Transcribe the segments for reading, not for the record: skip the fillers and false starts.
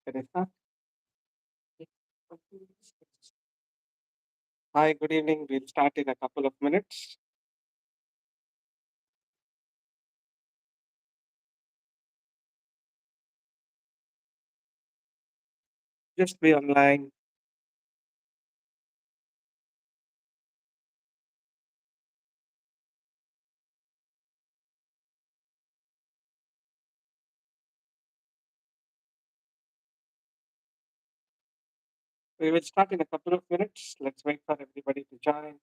Can I start? Hi, good evening. We'll start in a couple of minutes. Just be online. We will start in a couple of minutes. Let's wait for everybody to join.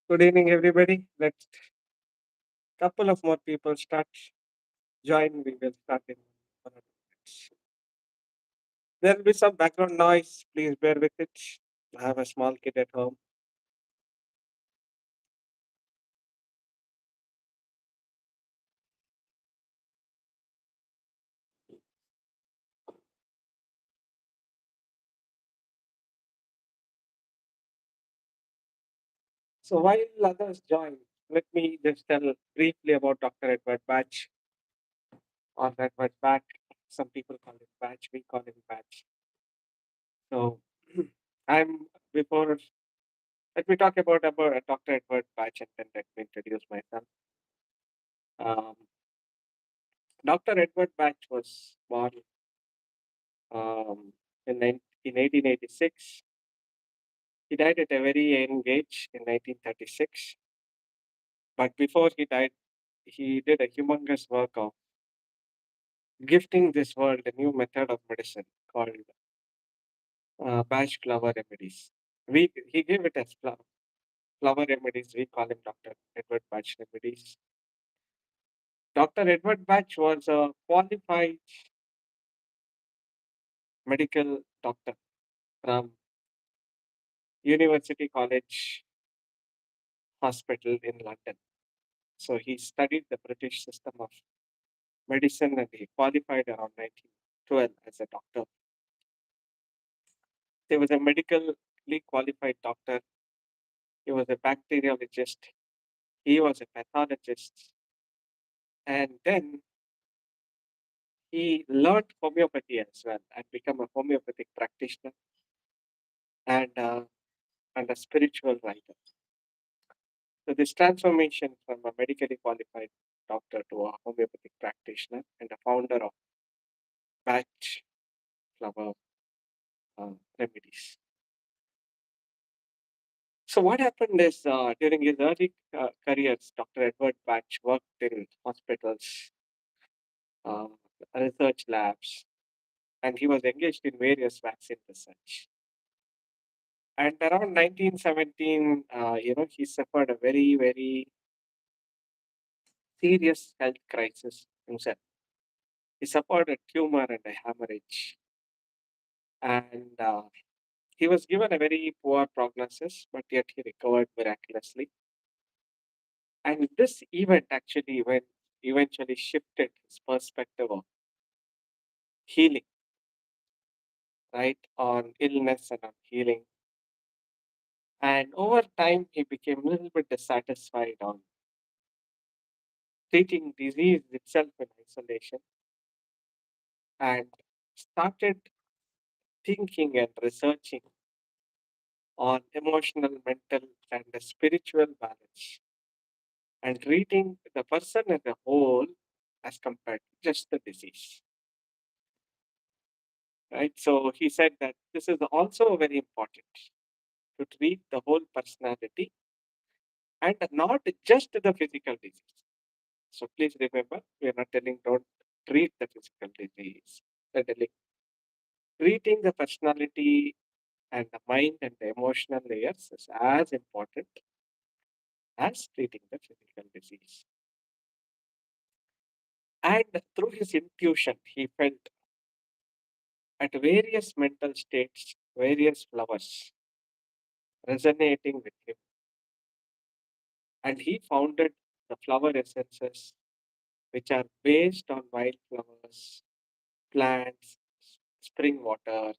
Good evening, everybody. Let's couple of more people start. Join. We will start in 1 or 2 minutes. There will be some background noise. Please bear with it. I have a small kid at home. So while others join, let me just tell briefly about Dr. Edward Bach or Edward Bach. Some people call him Bach, we call him Bach. So I'm before let me talk about Dr. Edward Bach and then let me introduce myself. Um, Dr. Edward Bach was born um, in 1886. He died at a very young age in 1936. But before he died, he did a humongous work of gifting this world a new method of medicine called Bach Flower Remedies. He gave it as flower remedies. We call him Dr. Edward Bach Remedies. Dr. Edward Bach was a qualified medical doctor from University College Hospital in London. So he studied the British system of medicine and he qualified around 1912 as a doctor. He was a medically qualified doctor. He was a bacteriologist. He was a pathologist. And then he learned homeopathy as well and became a homeopathic practitioner and, uh, and a spiritual writer. So this transformation from a medically qualified doctor to a homeopathic practitioner and a founder of Bach Flower Remedies. So what happened is during his early careers, Dr. Edward Bach worked in hospitals, uh, research labs, and he was engaged in various vaccine research. And around 1917, he suffered a very, very serious health crisis himself. He suffered a tumor and a hemorrhage. And he was given a very poor prognosis, but yet he recovered miraculously. And this event actually eventually shifted his perspective of healing, right, on illness and on healing. And over time, he became a little bit dissatisfied on treating disease itself in isolation and started thinking and researching on emotional, mental, and the spiritual balance and treating the person as a whole as compared to just the disease. Right? So he said that this is also very important to treat the whole personality and not just the physical disease. So please remember, we are not telling don't treat the physical disease. We're telling treating the personality and the mind and the emotional layers is as important as treating the physical disease. And through his intuition, he felt at various mental states, various flowers resonating with him. And he founded the flower essences, which are based on wildflowers, plants, spring water,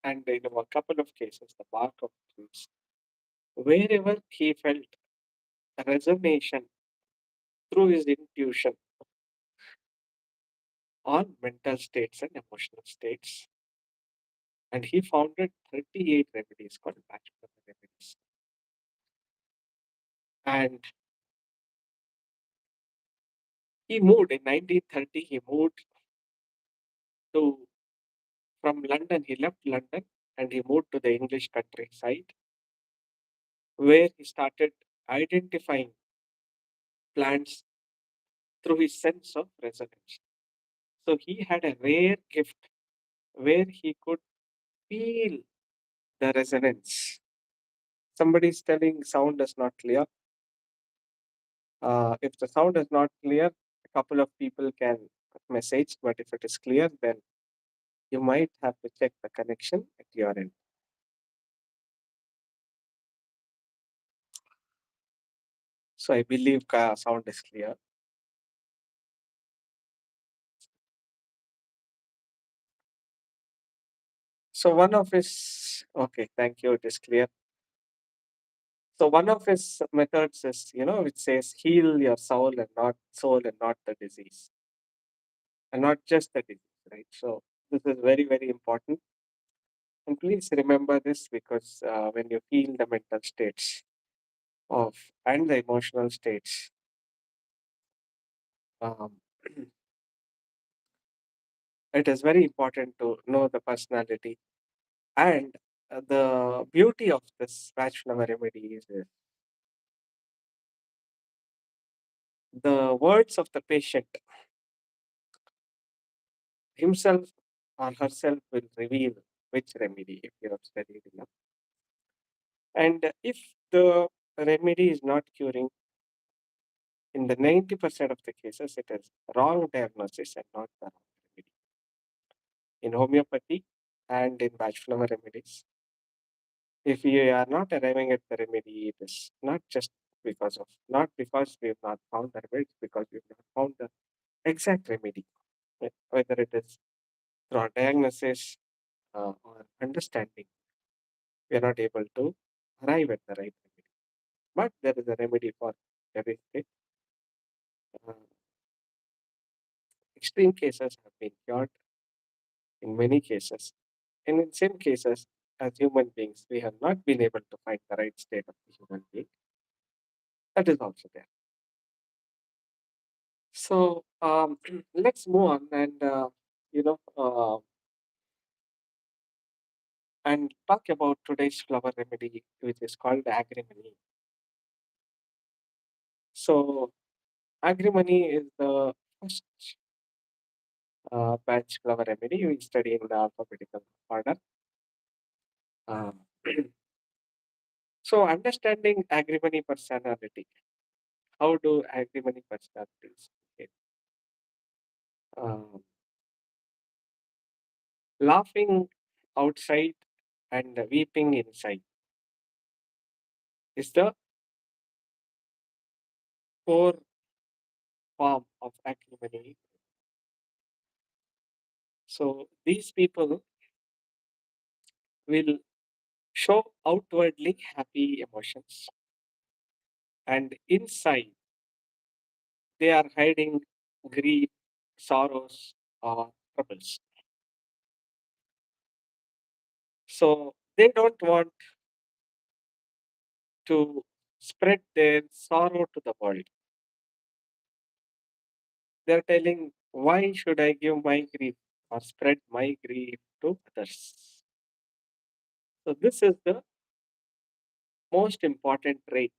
and in a couple of cases, the bark of trees. Wherever he felt resonation through his intuition on mental states and emotional states. And he founded 38 remedies called Bach Flower Remedies. And he moved in 1930, he moved to from London, he left London and he moved to the English countryside where he started identifying plants through his sense of resonance. So he had a rare gift where he could feel the resonance. Somebody is telling sound is not clear. If the sound is not clear, a couple of people can message, but if it is clear, then you might have to check the connection at your end. So I believe sound is clear. So one of his, okay, thank you, it is clear. So one of his methods is, which says heal your soul and not the disease, and not just the disease, right? So this is very, very important. And please remember this because when you feel the mental states of and the emotional states, um, it is very important to know the personality. And the beauty of this Bach Flower Remedy is the words of the patient himself or herself will reveal which remedy if you have studied enough. And if the remedy is not curing, in the 90% of the cases, it is wrong diagnosis and not the wrong remedy. In homeopathy and in Bach Flower remedies, if you are not arriving at the remedy, it is not because we have not found the remedy, it's because we have not found the exact remedy. Whether it is through diagnosis or understanding, we are not able to arrive at the right remedy. But there is a remedy for every state. Uh, Extreme cases have been cured in many cases. And in some cases, as human beings, we have not been able to find the right state of the human being. That is also there. So let's move on you know, uh, and talk about today's flower remedy, which is called agrimony. So agrimony is the first batch flower remedy we study in the alphabetical order. Um, so understanding agrimony personality. How do agrimony personalities behave? Um, Laughing outside and weeping inside is the core form of acrimony. So these people will show outwardly happy emotions, and inside they are hiding grief, sorrows, or troubles. So they don't want to spread their sorrow to the world. They're telling, why should I give my grief or spread my grief to others? So this is the most important trait,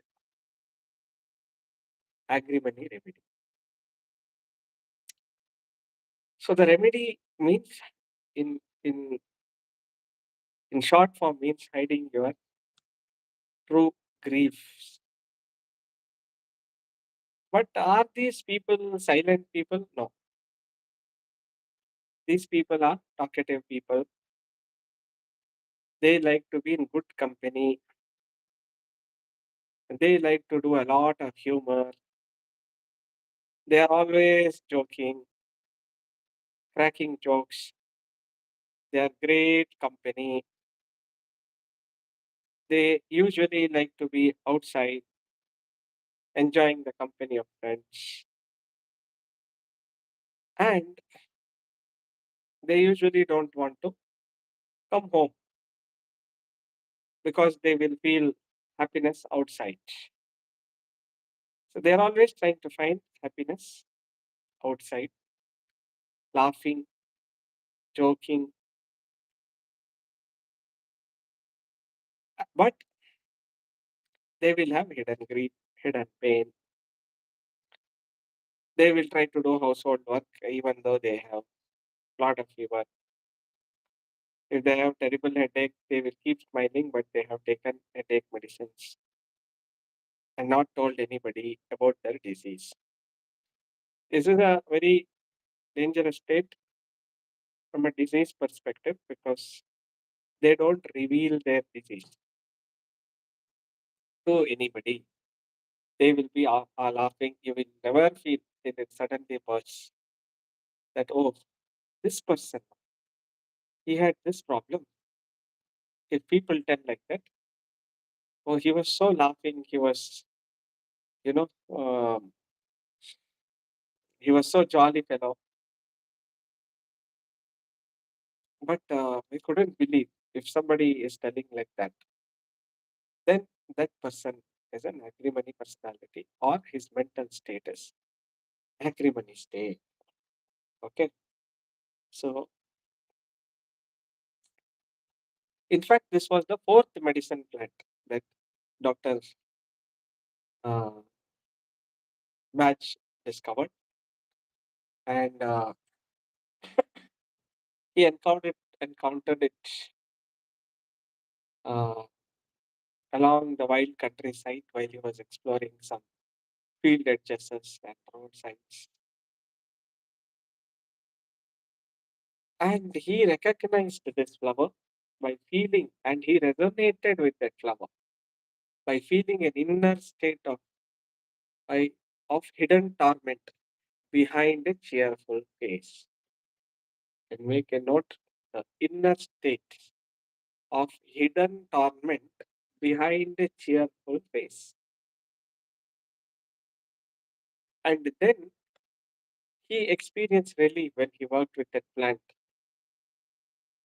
agrimony remedy. So the remedy means in in in short form means hiding your true griefs. But are these people silent people? No. These people are talkative people. They like to be in good company. They like to do a lot of humor. They are always joking, cracking jokes. They are great company. They usually like to be outside, enjoying the company of friends. And they usually don't want to come home because they will feel happiness outside. So they're always trying to find happiness outside, laughing, joking, but they will have hidden grief, hidden pain. They will try to do household work even though they have a lot of fever. If they have terrible headache, they will keep smiling, but they have taken headache medicines and not told anybody about their disease. This is a very dangerous state from a disease perspective because they don't reveal their disease to anybody. They will be all laughing. You will never feel it will suddenly burst that, oh, this person, he had this problem. If people tell like that, Oh, he was so laughing. He was, you know, he was so jolly fellow. But we couldn't believe if somebody is telling like that, then that person is an agrimony personality or his mental status. Agrimony state. Okay. So, in fact, this was the fourth medicine plant that Dr. Uh, Batch discovered. And he encountered it uh, along the wild countryside while he was exploring some field adjacents and roadsides. And he recognized this flower by feeling, and he resonated with that flower by feeling an inner state by, of hidden torment behind a cheerful face. And make a note, the inner state of hidden torment behind a cheerful face. And then he experienced relief when he worked with that plant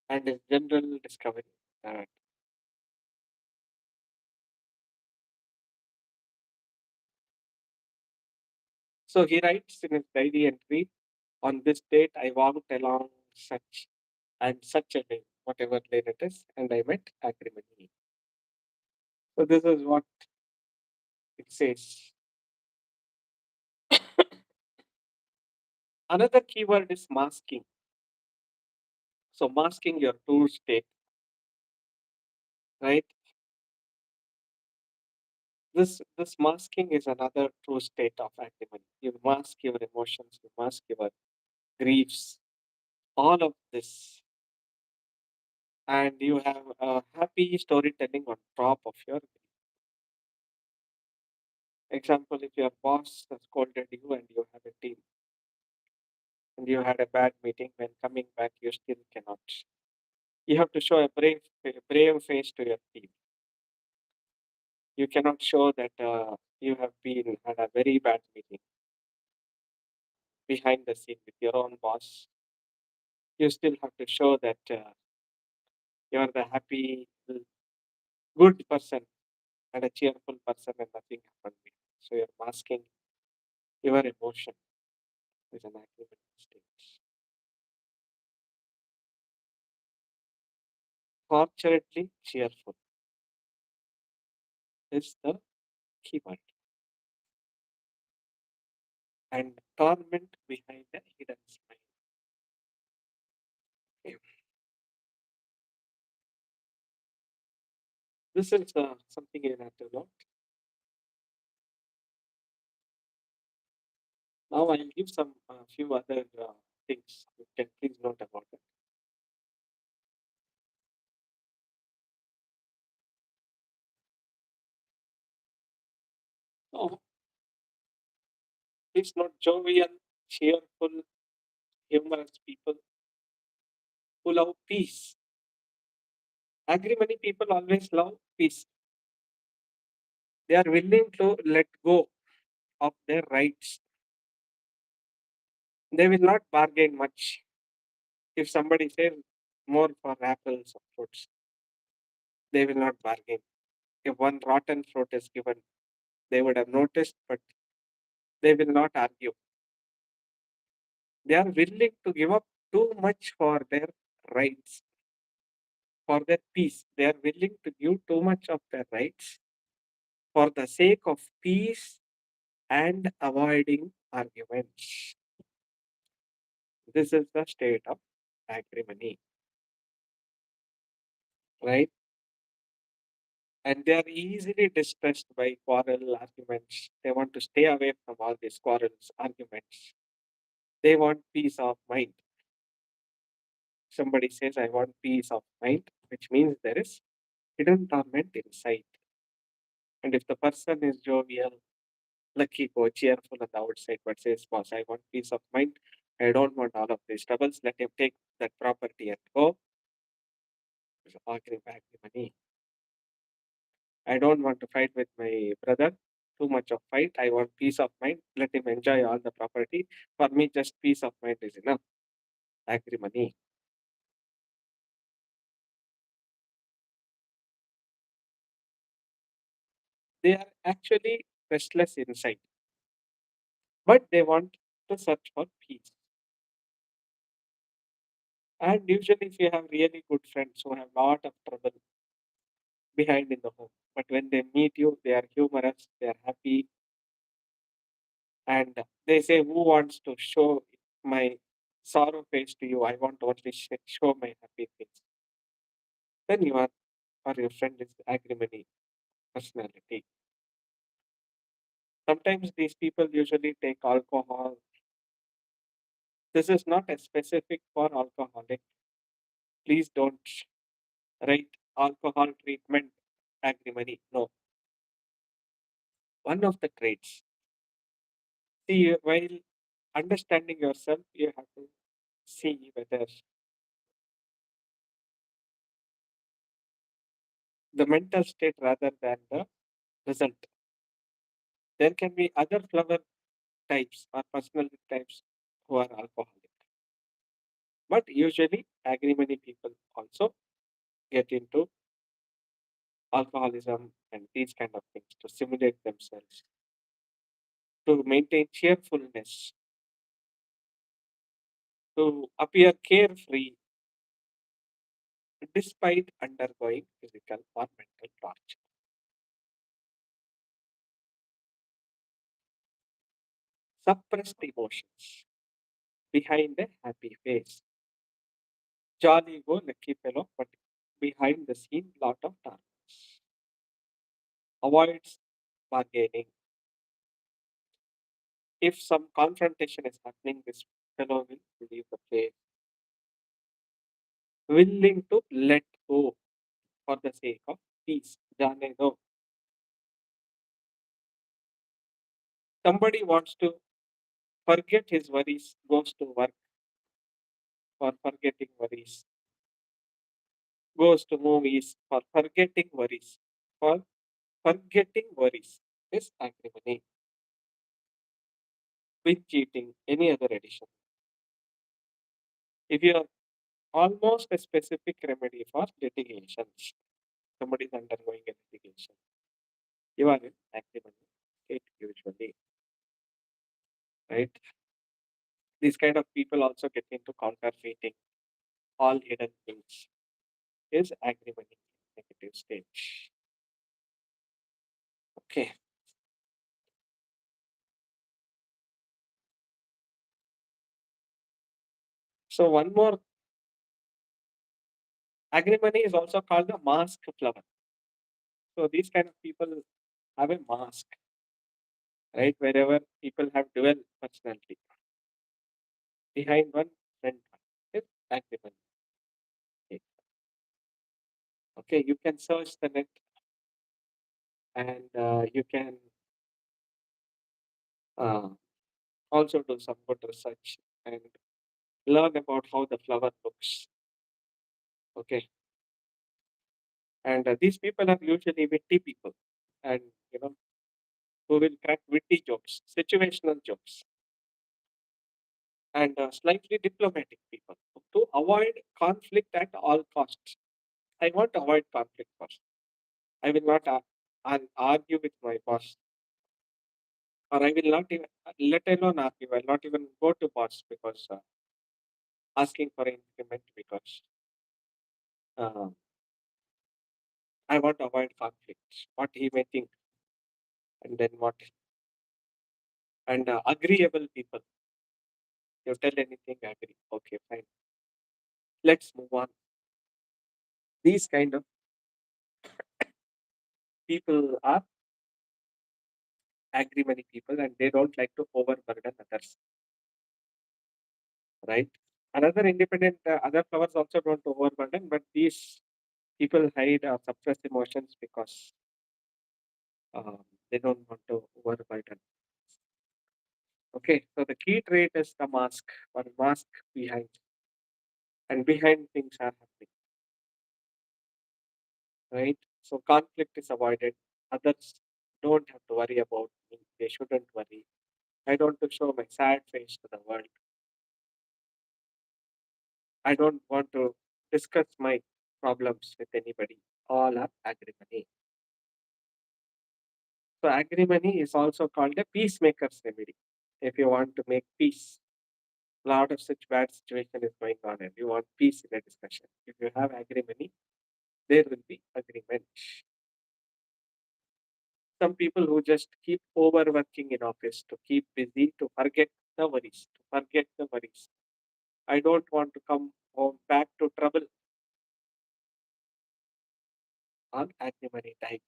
and his general discovery that. So he writes in his diary entry, on this date I walked along such and such a lane, whatever lane it is, and I met Agrimony. So this is what it says. Another keyword is masking. So masking your true state, right? This masking is another true state of agrimony. You mask your emotions, you mask your griefs, all of this, and you have a happy storytelling on top of your example. If your boss has scolded you and you have a team and you had a bad meeting, when coming back you still cannot. You have to show a brave face to your team. You cannot show that you have been had a very bad meeting behind the scene with your own boss. You still have to show that you are the happy, good person and a cheerful person, and nothing happened. So you're masking your emotion with an agreement state. Fortunately, cheerful is the keyword, and torment behind the hidden smile. Okay. This is something you have to note. Now I'll give some few other things you can please note about it. So it's not jovial, cheerful, humorous people who love peace. Agreement people always love peace. They are willing to let go of their rights. They will not bargain much. If somebody says more for apples or fruits, they will not bargain. If one rotten fruit is given, they would have noticed, but they will not argue. They are willing to give up too much for their rights, for their peace. They are willing to give too much of their rights for the sake of peace and avoiding arguments. This is the state of agrimony, right? And they are easily distressed by quarrel arguments. They want to stay away from all these quarrels, arguments. They want peace of mind. Somebody says, I want peace of mind, which means there is hidden torment inside. And if the person is jovial, lucky, go cheerful on the outside, but says, boss, I want peace of mind. I don't want all of these troubles. Let him take that property and go. Arguing back the money. I don't want to fight with my brother. Too much of fight. I want peace of mind. Let him enjoy all the property. For me, just peace of mind is enough. Agrimony. They are actually restless inside, but they want to search for peace. And usually, if you have really good friends who have lot of trouble behind in the home, but when they meet you, they are humorous, they are happy, and they say, "Who wants to show my sorrow face to you? I want to only show my happy face." Then you are, or your friend is agrimony personality. Sometimes these people usually take alcohol. This is not a specific for alcoholic. Please don't write alcohol treatment agrimony. No, one of the traits. See, while understanding yourself, you have to see whether the mental state rather than the result. There can be other flower types or personality types who are alcoholic. But usually, agrimony people also get into alcoholism and these kind of things to stimulate themselves, to maintain cheerfulness, to appear carefree despite undergoing physical or mental torture. Suppressed emotions behind a happy face. Jolly go lucky fellow, but behind the scene, lot of darkness. Avoids bargaining. If some confrontation is happening, this fellow will leave the place. Willing to let go for the sake of peace. Jane do. Somebody wants to forget his worries, goes to work for forgetting worries, goes to movies for forgetting worries, for forgetting worries is acrimony, with cheating, any other addition. If you are almost a specific remedy for litigations, somebody is undergoing a litigation, you are in acrimony state usually, right? These kind of people also get into counterfeiting, all hidden things is acrimony negative stage. Okay. So one more agrimony is also called the mask flower. So these kind of people have a mask, right? Wherever people have dual personality, behind one, front one. It's agrimony. Okay, you can search the net and you can uh, also do some good research and learn about how the flower looks. Okay, and these people are usually witty people, and you know who will crack witty jokes, situational jokes, and slightly diplomatic people to avoid conflict at all costs. I want to avoid conflict first. I will not argue with my boss, or I will not even let alone argue. I will not even go to boss because asking for increment because uh, I want to avoid conflicts. What he may think, and then what, and agreeable people. You tell anything, agree. Okay, fine. Let's move on. These kind of people are agreement people, and they don't like to overburden others, right? Another independent, other flowers also don't overburden, but these people hide or suppress emotions because they don't want to overburden. Okay, so the key trait is the mask or mask behind, and behind things are happening, right? So conflict is avoided. Others don't have to worry about me. They shouldn't worry. I don't want to show my sad face to the world. I don't want to discuss my problems with anybody. All are agrimony. So agrimony is also called a peacemaker's remedy. If you want to make peace, a lot of such bad situation is going on and you want peace in a discussion. If you have agrimony, there will be agreement. Some people who just keep overworking in office to keep busy, to forget the worries, to forget the worries. I don't want to come home back to trouble on agrimony time.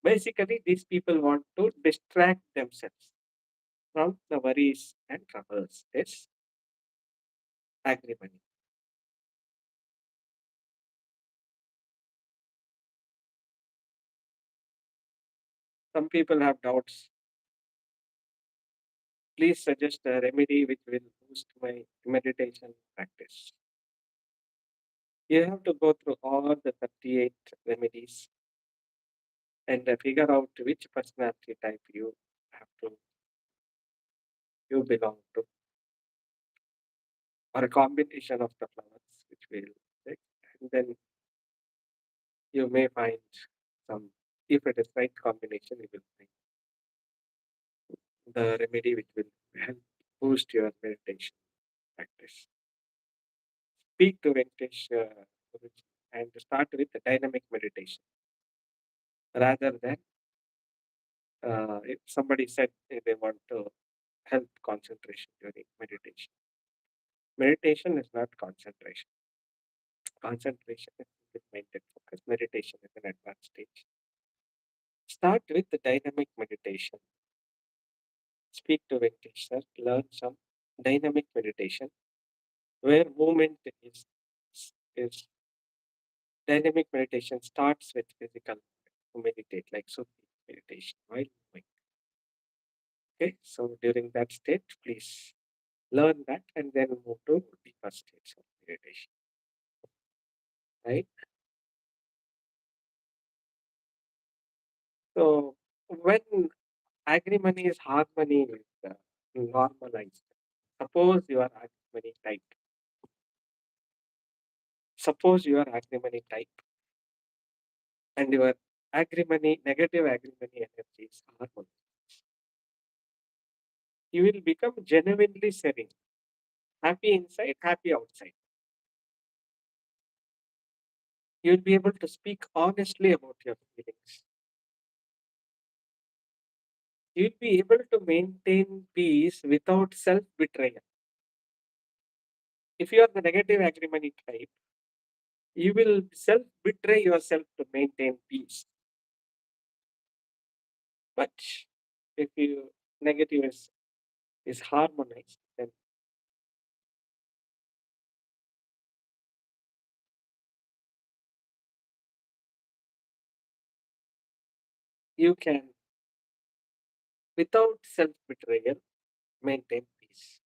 Basically, these people want to distract themselves from the worries and troubles. Yes, agrimony. Some people have doubts. Please suggest a remedy which will boost my meditation practice. You have to go through all the 38 remedies and figure out which personality type have to you belong to, or a combination of the flowers which will take, and then you may find some. If it is right combination, you will find the remedy which will help boost your meditation practice. Speak to Venkatesh Guruji and start with the dynamic meditation rather than if somebody said they want to help concentration during meditation. Meditation is not concentration. Concentration is with minded focus. Meditation is an advanced stage. Start with the dynamic meditation. Speak to Venkatesh sir, learn some dynamic meditation where movement is dynamic meditation starts with physical to meditate like Sufi meditation while moving. Okay, so during that state, please learn that and then move to deeper states of meditation. Right? So when agrimony is harmony with normalized. Suppose you are agrimony type. Suppose you are agrimony type and your agrimony, negative agrimony energy is harmony. You will become genuinely serene, happy inside, happy outside. You'll be able to speak honestly about your feelings. You'll be able to maintain peace without self betrayal. If you are the negative agrimony type, you will self betray yourself to maintain peace. But if you negative is harmonized, then you can, without self betrayal, maintain peace.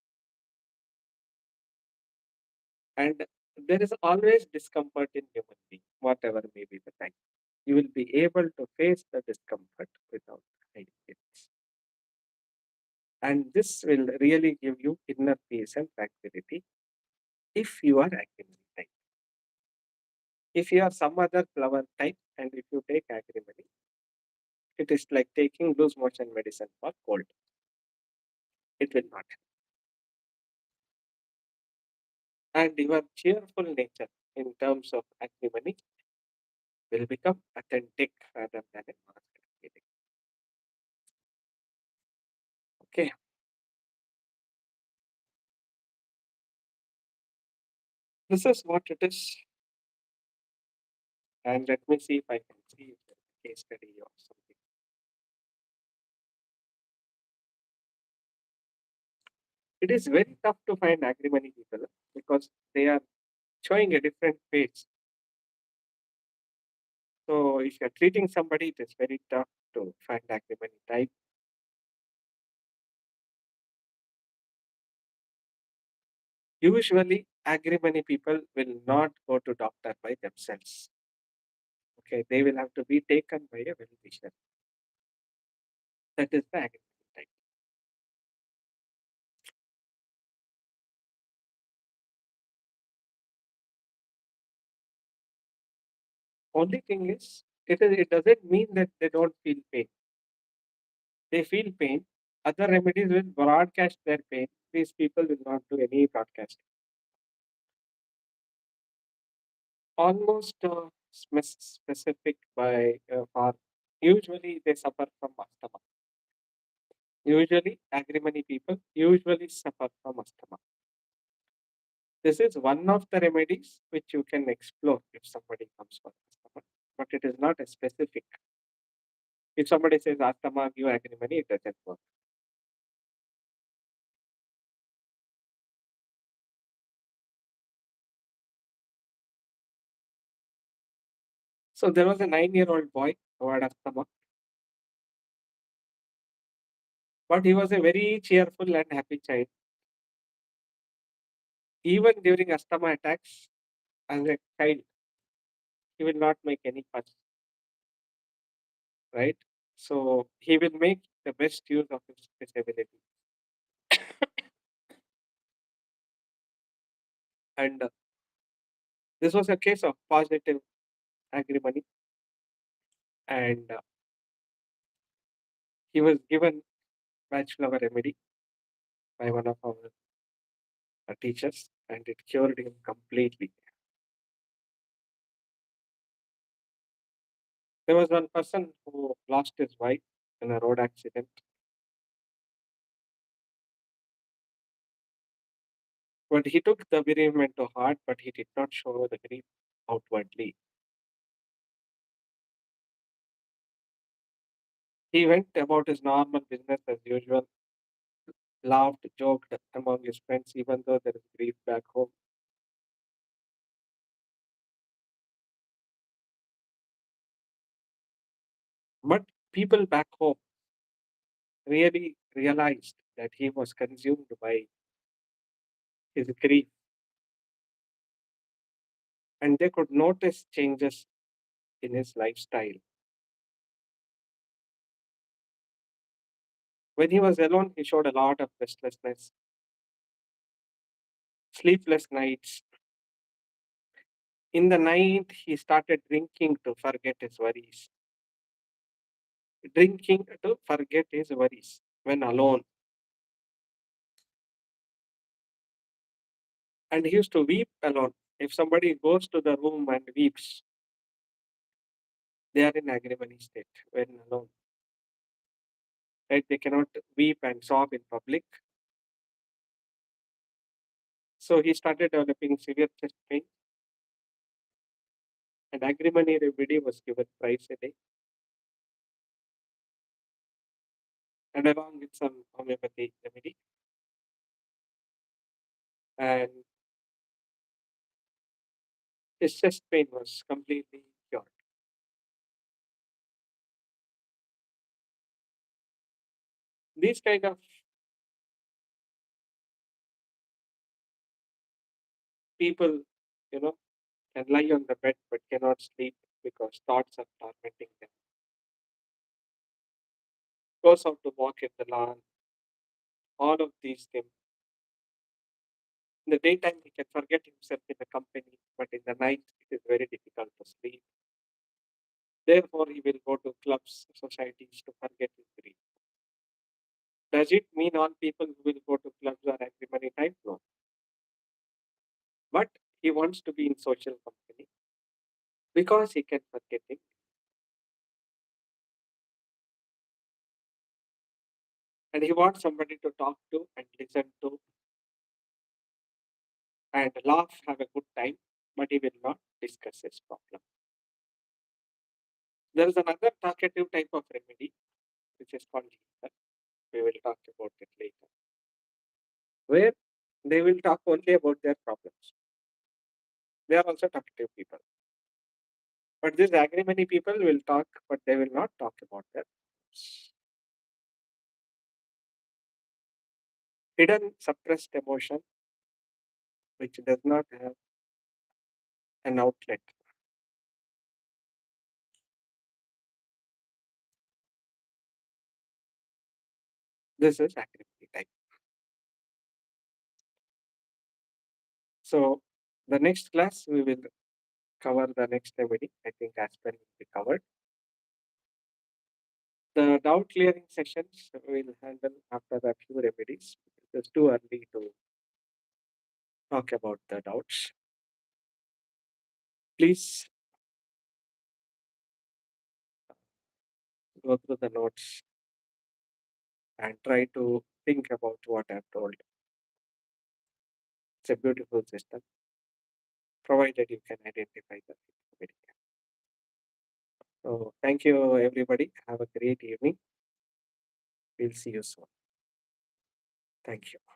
And there is always discomfort in human being, whatever may be the time. You will be able to face the discomfort without hiding it. And this will really give you inner peace and tranquility if you are agrimony type. If you are some other flower type and if you take agrimony, it is like taking loose motion medicine for cold. It will not. And your cheerful nature in terms of agrimony will become authentic rather than a masked feeling. Okay. This is what it is. And let me see if I can see if there's a case study or something. It is very tough to find agrimony people because they are showing a different face. So if you're treating somebody, it is very tough to find agrimony type. Usually, agrimony people will not go to doctor by themselves. Okay, they will have to be taken by a well-wisher. That is the agreement type. Only thing is, it doesn't mean that they don't feel pain. They feel pain. Other remedies will broadcast their pain. These people will not do any broadcasting. Almost specific by for usually they suffer from asthma. Usually, Agrimony people usually suffer from asthma. This is one of the remedies which you can explore if somebody comes for asthma, but it is not a specific. If somebody says asthma, give Agrimony, it doesn't work. So there was a 9-year-old boy who had asthma, but he was a very cheerful and happy child. Even during asthma attacks, as a child, he will not make any fuss, right? So he will make the best use of his ability. And this was a case of positive agrimony. And he was given Bach Flower Remedy by one of our teachers, and it cured him completely. There was one person who lost his wife in a road accident. But he took the bereavement to heart, but he did not show the grief outwardly. He went about his normal business as usual, laughed, joked among his friends, even though there is grief back home. But people back home really realized that he was consumed by his grief, and they could notice changes in his lifestyle. When he was alone, he showed a lot of restlessness, sleepless nights. In the night, he started drinking to forget his worries. Drinking to forget his worries when alone. And he used to weep alone. If somebody goes to the room and weeps, they are in agrimony state when alone. Right? They cannot weep and sob in public. So he started developing severe chest pain. And agrimony remedy was given thrice a day. And along with some homeopathy remedy. And his chest pain was completely cured. These kind of people, you know, can lie on the bed but cannot sleep because thoughts are tormenting them. Goes out to walk in the lawn, all of these things. In the daytime, he can forget himself in the company, but in the night, it is very difficult to sleep. Therefore, he will go to clubs, societies to forget his grief. Does it mean all people who will go to clubs are agrimony type? No. But he wants to be in social company because he can forget it. And he wants somebody to talk to and listen to and laugh, have a good time, but he will not discuss his problem. There is another talkative type of remedy, which is called healer. We will talk about it later, where they will talk only about their problems. They are also talkative people. But these agrimony people will talk, but they will not talk about their problems. Hidden suppressed emotion, which does not have an outlet. This is Agrimony type. So the next class we will cover the next remedy. I think aspirin will be covered. The doubt clearing sessions we'll handle after a few remedies. It's too early to talk about the doubts. Please go through the notes and try to think about what I've told. It's a beautiful system, provided you can identify the remedy. So thank you, everybody. Have a great evening. We'll see you soon. Thank you.